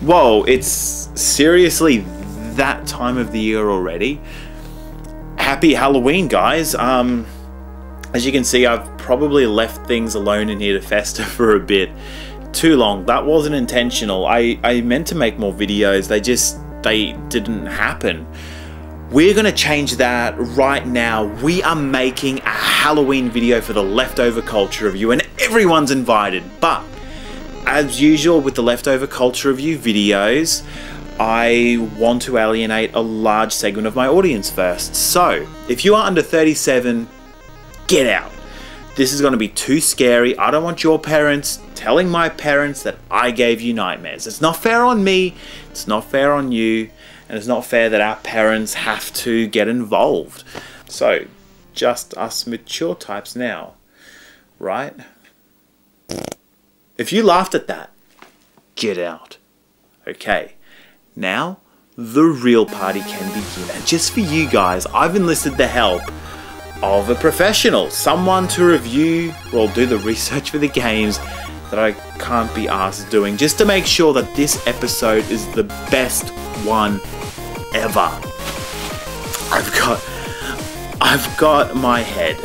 Whoa, it's seriously that time of the year already. Happy Halloween, guys. As you can see, I've probably left things alone in here to fester for a bit too long. That wasn't intentional. I meant to make more videos. They didn't happen. We're gonna change that right now. We are making a Halloween video for the Leftover Culture Review, and everyone's invited. But as usual with the Leftover Culture Review videos, I want to alienate a large segment of my audience first. So if you are under 37, get out. This is going to be too scary. I don't want your parents telling my parents that I gave you nightmares. It's not fair on me, it's not fair on you, and it's not fair that our parents have to get involved. So, just us mature types now, right? If you laughed at that, get out. Okay, now the real party can begin. And just for you guys, I've enlisted the help of a professional, someone to review or do the research for the games that I can't be asked doing, just to make sure that this episode is the best one ever. I've got my head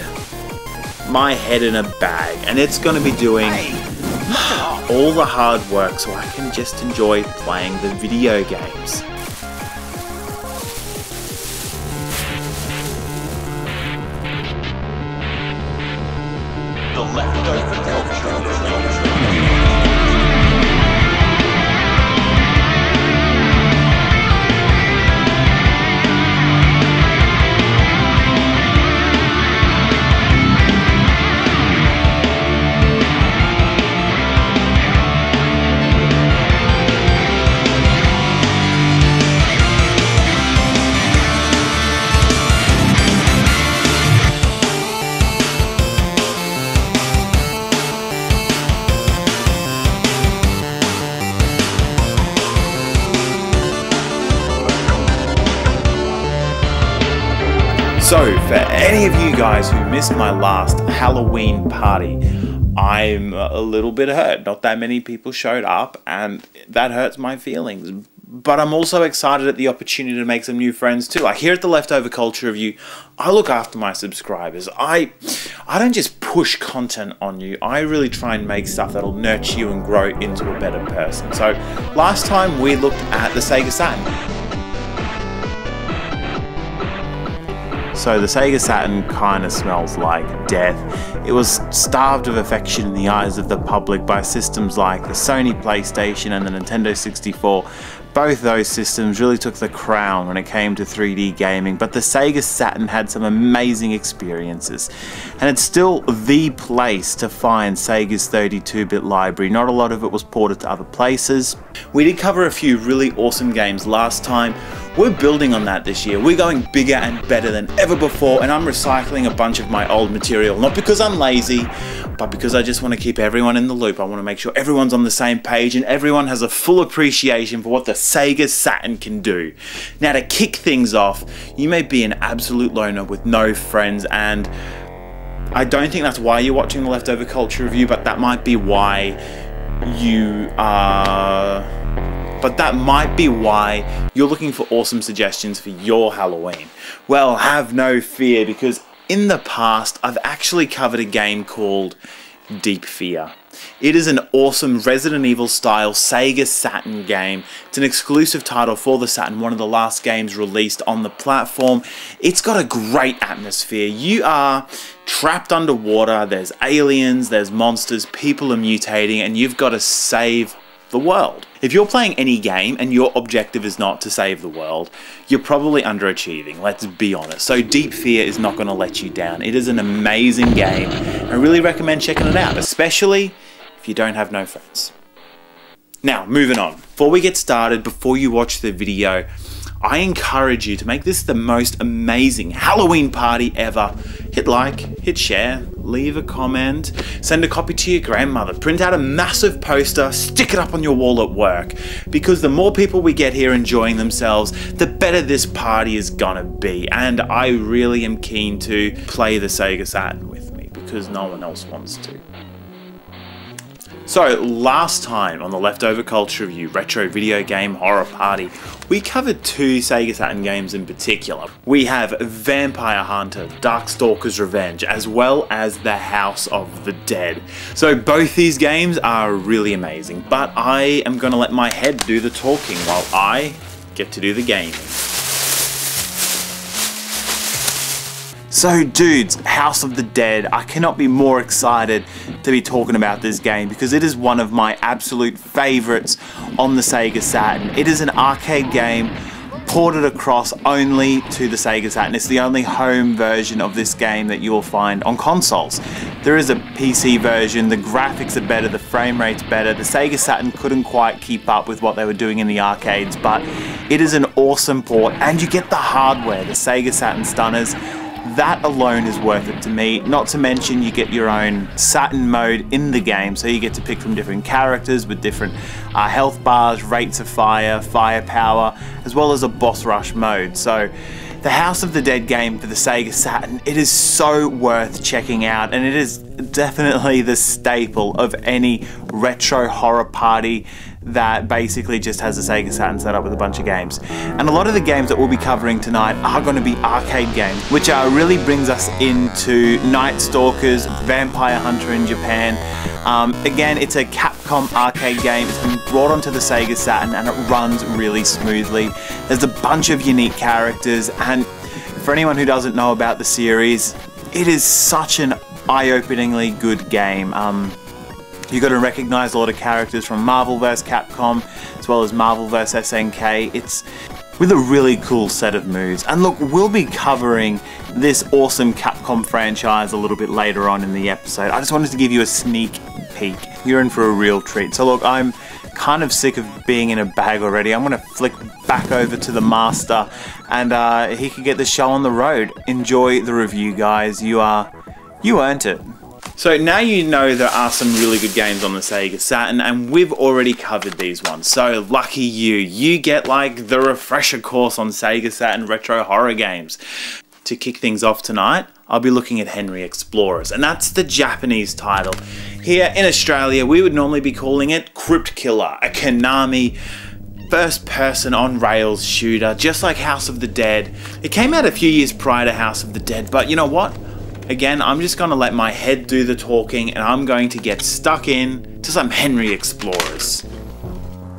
in a bag, and it's going to be doing all the hard work so I can just enjoy playing the video games. The Leftover Culture. So, for any of you guys who missed my last Halloween party, I'm a little bit hurt. Not that many people showed up, and that hurts my feelings. But I'm also excited at the opportunity to make some new friends too. Like here at the Leftover Culture Review, I look after my subscribers. I don't just push content on you. I really try and make stuff that'll nurture you and grow into a better person. So, last time we looked at the Sega Saturn. So the Sega Saturn kind of smells like death. It was starved of affection in the eyes of the public by systems like the Sony PlayStation and the Nintendo 64. Both those systems really took the crown when it came to 3D gaming, but the Sega Saturn had some amazing experiences. And it's still the place to find Sega's 32-bit library. Not a lot of it was ported to other places. We did cover a few really awesome games last time. We're building on that this year. We're going bigger and better than ever before, and I'm recycling a bunch of my old material, not because I'm lazy, but because I just want to keep everyone in the loop. I want to make sure everyone's on the same page and everyone has a full appreciation for what the Sega Saturn can do. Now, to kick things off, you may be an absolute loner with no friends, and I don't think that's why you're watching the Leftover Culture Review, but that might be why you are... But that might be why you're looking for awesome suggestions for your Halloween. Well, have no fear, because in the past, I've actually covered a game called Deep Fear. It is an awesome Resident Evil style Sega Saturn game. It's an exclusive title for the Saturn, one of the last games released on the platform. It's got a great atmosphere. You are trapped underwater, there's aliens, there's monsters, people are mutating, and you've got to save the world. If you're playing any game and your objective is not to save the world, you're probably underachieving, let's be honest. So Deep Fear is not going to let you down. It is an amazing game. I really recommend checking it out, especially if you don't have no friends. Now, moving on. Before we get started, before you watch the video, I encourage you to make this the most amazing Halloween party ever. Hit like, hit share, leave a comment, send a copy to your grandmother, print out a massive poster, stick it up on your wall at work. Because the more people we get here enjoying themselves, the better this party is gonna be. And I really am keen to play the Sega Saturn with me, because no one else wants to. So last time on the Leftover Culture Review Retro Video Game Horror Party, we covered two Sega Saturn games in particular. We have Vampire Hunter, Darkstalker's Revenge, as well as The House of the Dead. So both these games are really amazing, but I am going to let my head do the talking while I get to do the gaming. So dudes, House of the Dead, I cannot be more excited to be talking about this game because it is one of my absolute favorites on the Sega Saturn. It is an arcade game ported across only to the Sega Saturn. It's the only home version of this game that you will find on consoles. There is a PC version, the graphics are better, the frame rate's better. The Sega Saturn couldn't quite keep up with what they were doing in the arcades, but it is an awesome port and you get the hardware, the Sega Saturn Stunners. That alone is worth it to me, not to mention you get your own Saturn mode in the game, so you get to pick from different characters with different health bars, rates of fire, firepower, as well as a boss rush mode. So the House of the Dead game for the Sega Saturn, it is so worth checking out, and it is definitely the staple of any retro horror party that basically just has a Sega Saturn set up with a bunch of games. And a lot of the games that we'll be covering tonight are going to be arcade games, which really brings us into Night Stalkers, Vampire Hunter in Japan. Again, it's a Capcom arcade game. It's been brought onto the Sega Saturn and it runs really smoothly. There's a bunch of unique characters, and for anyone who doesn't know about the series, it is such an eye-openingly good game. You got to recognize a lot of characters from Marvel vs. Capcom, as well as Marvel vs. SNK. It's with a really cool set of moves. And look, we'll be covering this awesome Capcom franchise a little bit later on in the episode. I just wanted to give you a sneak peek. You're in for a real treat. So look, I'm kind of sick of being in a bag already. I'm going to flick back over to the master and he can get the show on the road. Enjoy the review, guys. You earned it. So now you know there are some really good games on the Sega Saturn, and we've already covered these ones. So lucky you, you get like the refresher course on Sega Saturn retro horror games. To kick things off tonight, I'll be looking at Henry Explorers, and that's the Japanese title. Here in Australia, we would normally be calling it Crypt Killer, a Konami first-person on-rails shooter, just like House of the Dead. It came out a few years prior to House of the Dead, but you know what? Again, I'm just going to let my head do the talking and I'm going to get stuck in to some Henry Explorers.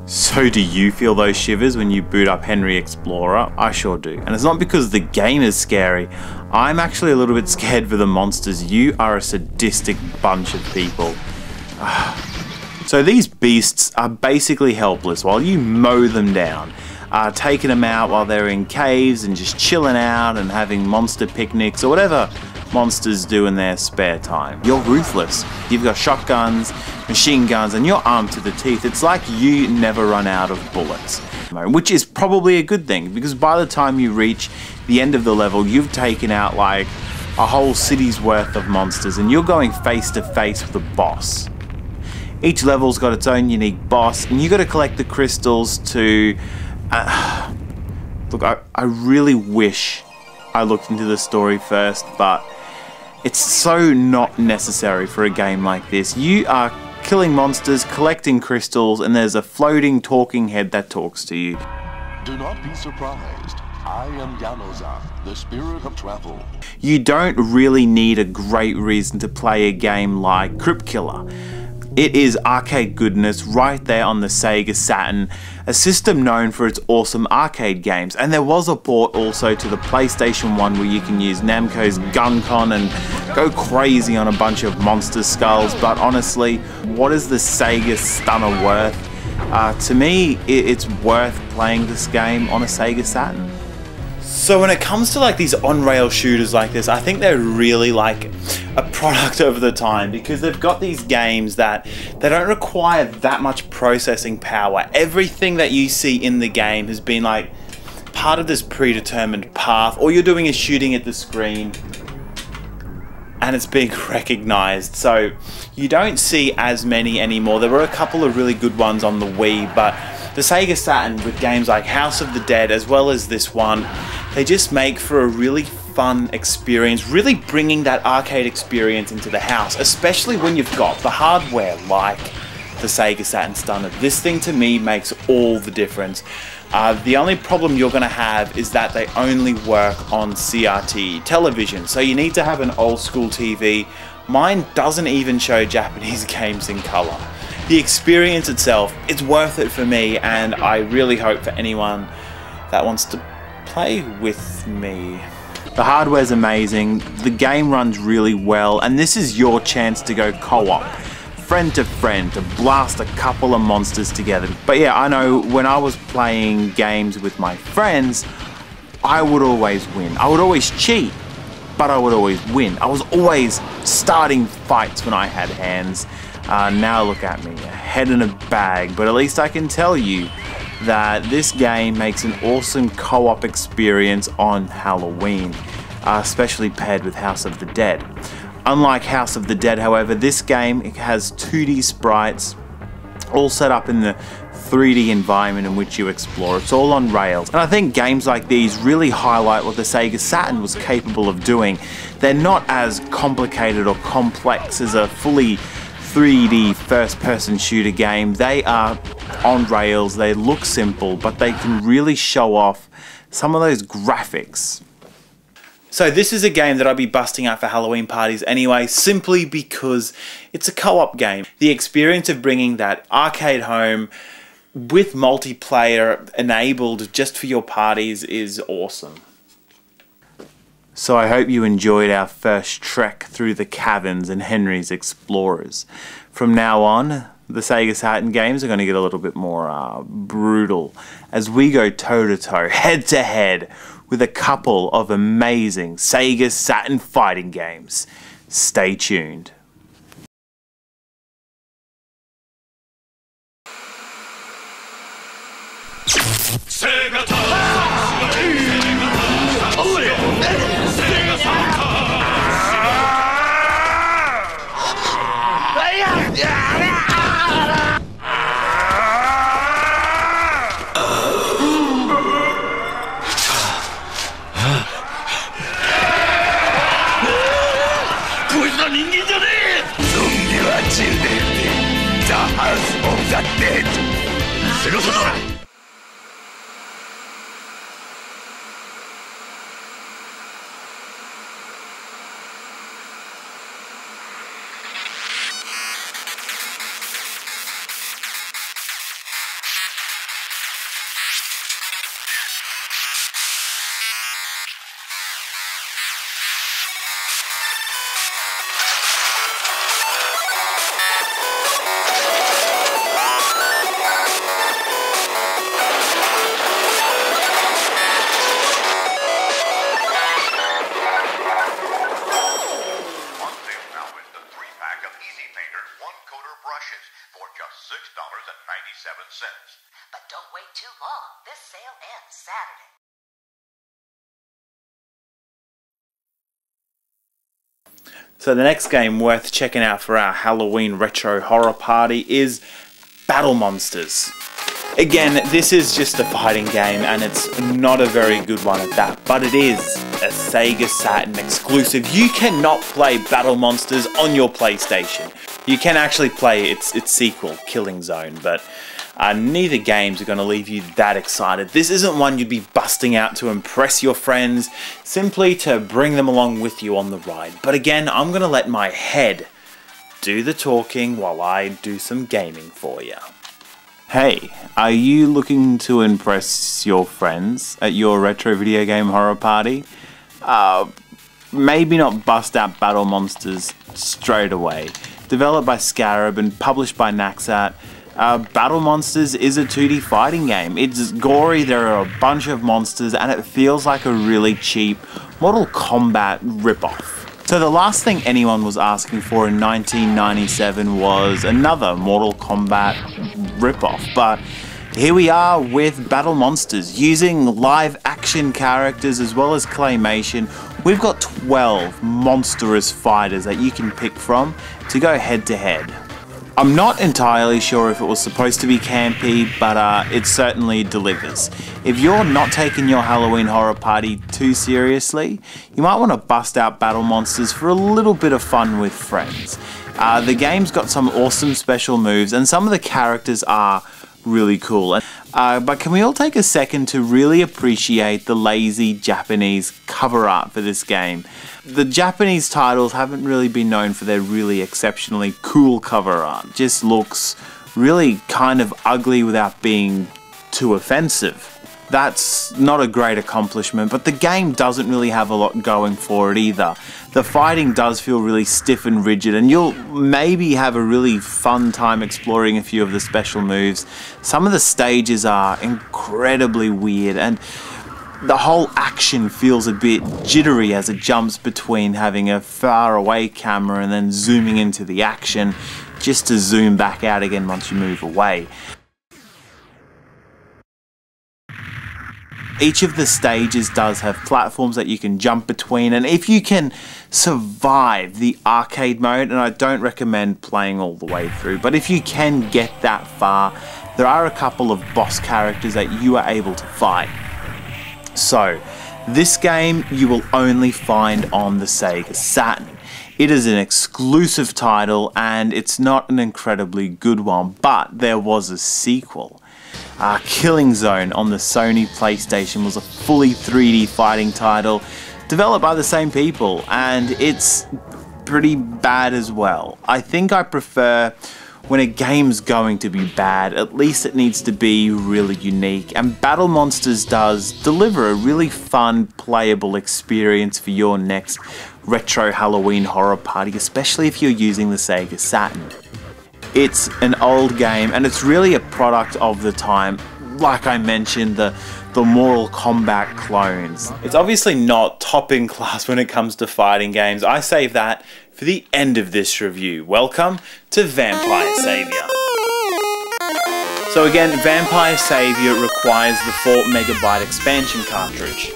So do you feel those shivers when you boot up Henry Explorer? I sure do. And it's not because the game is scary. I'm actually a little bit scared for the monsters. You are a sadistic bunch of people. So these beasts are basically helpless while you mow them down. Taking them out while they're in caves and just chilling out and having monster picnics or whatever monsters do in their spare time. You're ruthless. You've got shotguns, machine guns, and you're armed to the teeth. It's like you never run out of bullets. Which is probably a good thing, because by the time you reach the end of the level, you've taken out like a whole city's worth of monsters, and you're going face to face with a boss. Each level's got its own unique boss, and you got to collect the crystals to... Look, I really wish I looked into the story first, but it's so not necessary for a game like this. You are killing monsters, collecting crystals, and there's a floating talking head that talks to you. Do not be surprised. I am Yanoza, the spirit of travel. You don't really need a great reason to play a game like Crypt Killer. It is arcade goodness right there on the Sega Saturn, a system known for its awesome arcade games. And there was a port also to the PlayStation 1 where you can use Namco's Gun-Con and go crazy on a bunch of monster skulls. But honestly, what is the Sega Stunner worth? To me, it's worth playing this game on a Sega Saturn. So when it comes to like these on-rail shooters like this, I think they're really like a product of the time, because they've got these games that they don't require that much processing power. Everything that you see in the game has been like part of this predetermined path. All you're doing is shooting at the screen and it's being recognized. So you don't see as many anymore. There were a couple of really good ones on the Wii, but the Sega Saturn with games like House of the Dead as well as this one, they just make for a really fun experience, really bringing that arcade experience into the house, especially when you've got the hardware like the Sega Saturn Stunner. This thing to me makes all the difference. The only problem you're going to have is that they only work on CRT television, so you need to have an old school TV. Mine doesn't even show Japanese games in color. The experience itself, it's worth it for me, and I really hope for anyone that wants to play with me. The hardware's amazing, the game runs really well, and this is your chance to go co-op, friend to friend, to blast a couple of monsters together. But yeah, I know when I was playing games with my friends, I would always win. I would always cheat, but I would always win. I was always starting fights when I had hands. Now look at me, a head in a bag, but at least I can tell you that this game makes an awesome co-op experience on Halloween, especially paired with House of the Dead. Unlike House of the Dead, however, this game has 2D sprites all set up in the 3D environment in which you explore. It's all on rails, and I think games like these really highlight what the Sega Saturn was capable of doing. They're not as complicated or complex as a fully 3D first-person shooter game. They are on rails, they look simple, but they can really show off some of those graphics. So this is a game that I'd be busting out for Halloween parties anyway, simply because it's a co-op game. The experience of bringing that arcade home with multiplayer enabled just for your parties is awesome. So I hope you enjoyed our first trek through the caverns in Henry's Explorers. From now on, the Sega Saturn games are going to get a little bit more brutal as we go toe-to-toe, head-to-head with a couple of amazing Sega Saturn fighting games. Stay tuned. But don't wait too long. This sale ends Saturday. So the next game worth checking out for our Halloween retro horror party is Battle Monsters. Again, this is just a fighting game, and it's not a very good one at that, but it is a Sega Saturn exclusive. You cannot play Battle Monsters on your PlayStation. You can actually play its sequel, Killing Zone, but neither games are going to leave you that excited. This isn't one you'd be busting out to impress your friends, simply to bring them along with you on the ride. But again, I'm going to let my head do the talking while I do some gaming for you. Hey, are you looking to impress your friends at your retro video game horror party? Maybe not bust out Battle Monsters straight away. Developed by Scarab and published by Naxat, Battle Monsters is a 2D fighting game. It's gory, there are a bunch of monsters, and it feels like a really cheap Mortal Kombat ripoff. So the last thing anyone was asking for in 1997 was another Mortal Kombat ripoff, but here we are with Battle Monsters. Using live action characters as well as claymation, we've got 12 monstrous fighters that you can pick from to go head to head. I'm not entirely sure if it was supposed to be campy, but it certainly delivers. If you're not taking your Halloween horror party too seriously, you might want to bust out Battle Monsters for a little bit of fun with friends. The game's got some awesome special moves, and some of the characters are really cool. But can we all take a second to really appreciate the lazy Japanese cover art for this game? The Japanese titles haven't really been known for their really exceptionally cool cover art. It just looks really kind of ugly without being too offensive. That's not a great accomplishment, but the game doesn't really have a lot going for it either. The fighting does feel really stiff and rigid, and you'll maybe have a really fun time exploring a few of the special moves. Some of the stages are incredibly weird, and the whole action feels a bit jittery as it jumps between having a far away camera and then zooming into the action just to zoom back out again once you move away. Each of the stages does have platforms that you can jump between, and if you can survive the arcade mode, and I don't recommend playing all the way through, but if you can get that far, there are a couple of boss characters that you are able to fight. So, this game you will only find on the Sega Saturn. It is an exclusive title, and it's not an incredibly good one, but there was a sequel. Killing Zone on the Sony PlayStation was a fully 3D fighting title developed by the same people, and it's pretty bad as well. I think I prefer when a game's going to be bad, at least it needs to be really unique, and Battle Monsters does deliver a really fun, playable experience for your next retro Halloween horror party, especially if you're using the Sega Saturn. It's an old game, and it's really a product of the time. Like I mentioned, the Mortal Kombat clones. It's obviously not top in class when it comes to fighting games. I save that for the end of this review. Welcome to Vampire Savior. So again, Vampire Savior requires the 4 MB expansion cartridge.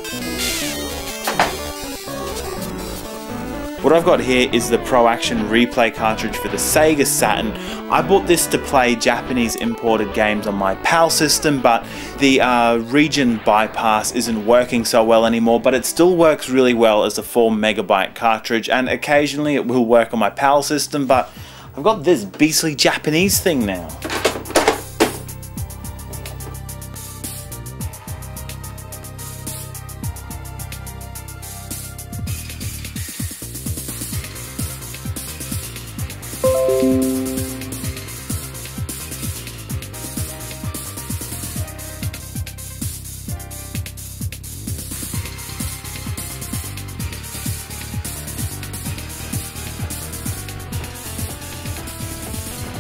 What I've got here is the Pro Action Replay cartridge for the Sega Saturn. I bought this to play Japanese imported games on my PAL system, but the region bypass isn't working so well anymore, but it still works really well as a 4 MB cartridge, and occasionally it will work on my PAL system, but I've got this beastly Japanese thing now.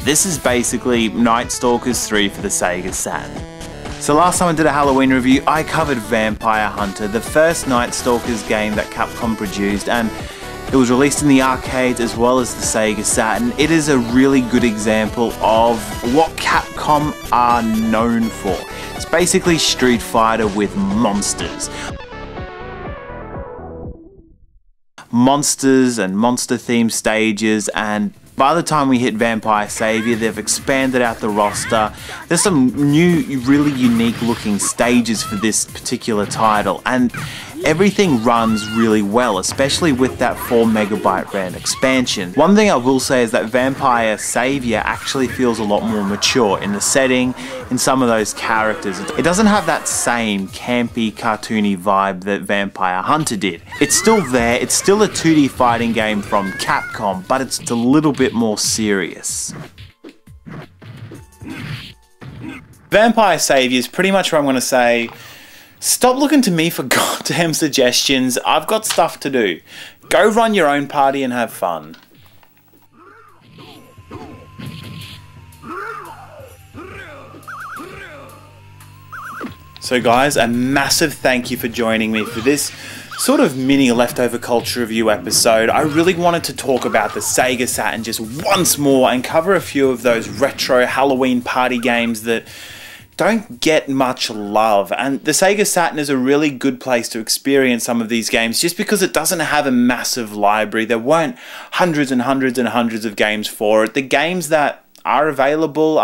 This is basically Night Stalkers 3 for the Sega Saturn. So last time I did a Halloween review, I covered Vampire Hunter, the first Night Stalkers game that Capcom produced, and it was released in the arcades as well as the Sega Saturn. It is a really good example of what Capcom are known for. It's basically Street Fighter with monsters. Monsters and monster-themed stages, and by the time we hit Vampire Savior, they've expanded out the roster. There's some new, really unique looking stages for this particular title, and everything runs really well, especially with that 4 MB RAM expansion. One thing I will say is that Vampire Savior actually feels a lot more mature in the setting, in some of those characters. It doesn't have that same campy, cartoony vibe that Vampire Hunter did. It's still there, it's still a 2D fighting game from Capcom, but it's a little bit more serious. Vampire Savior is pretty much where I'm going to say, stop looking to me for goddamn suggestions. I've got stuff to do. Go run your own party and have fun. So guys, a massive thank you for joining me for this sort of mini leftover culture review episode. I really wanted to talk about the Sega Saturn just once more and cover a few of those retro Halloween party games that don't get much love, and the Sega Saturn is a really good place to experience some of these games just because it doesn't have a massive library. There weren't hundreds and hundreds and hundreds of games for it. The games that are available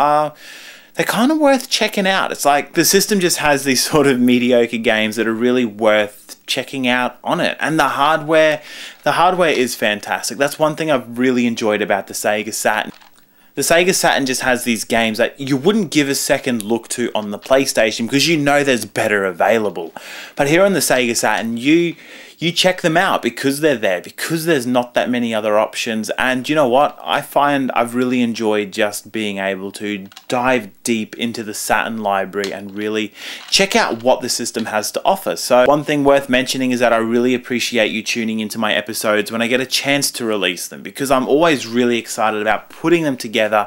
they're kind of worth checking out. It's like the system just has these sort of mediocre games that are really worth checking out on it. And the hardware is fantastic. That's one thing I've really enjoyed about the Sega Saturn. The Sega Saturn just has these games that you wouldn't give a second look to on the PlayStation because you know there's better available. But here on the Sega Saturn, you check them out because they're there, because there's not that many other options. And you know what? I find I've really enjoyed just being able to dive deep into the Saturn library and really check out what the system has to offer. So one thing worth mentioning is that I really appreciate you tuning into my episodes when I get a chance to release them, because I'm always really excited about putting them together,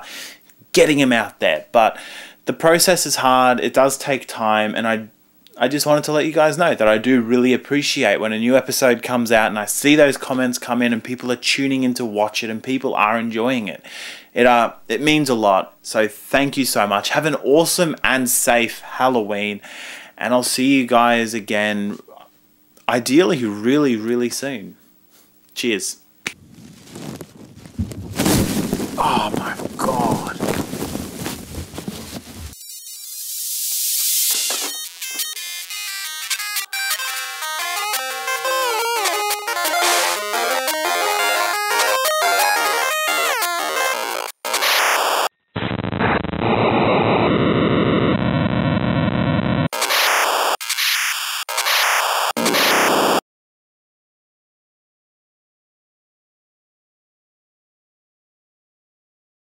getting them out there. But the process is hard, it does take time, and I just wanted to let you guys know that I do really appreciate when a new episode comes out and I see those comments come in and people are tuning in to watch it and people are enjoying it. It means a lot. So thank you so much. Have an awesome and safe Halloween. And I'll see you guys again, ideally really, really soon. Cheers. Oh my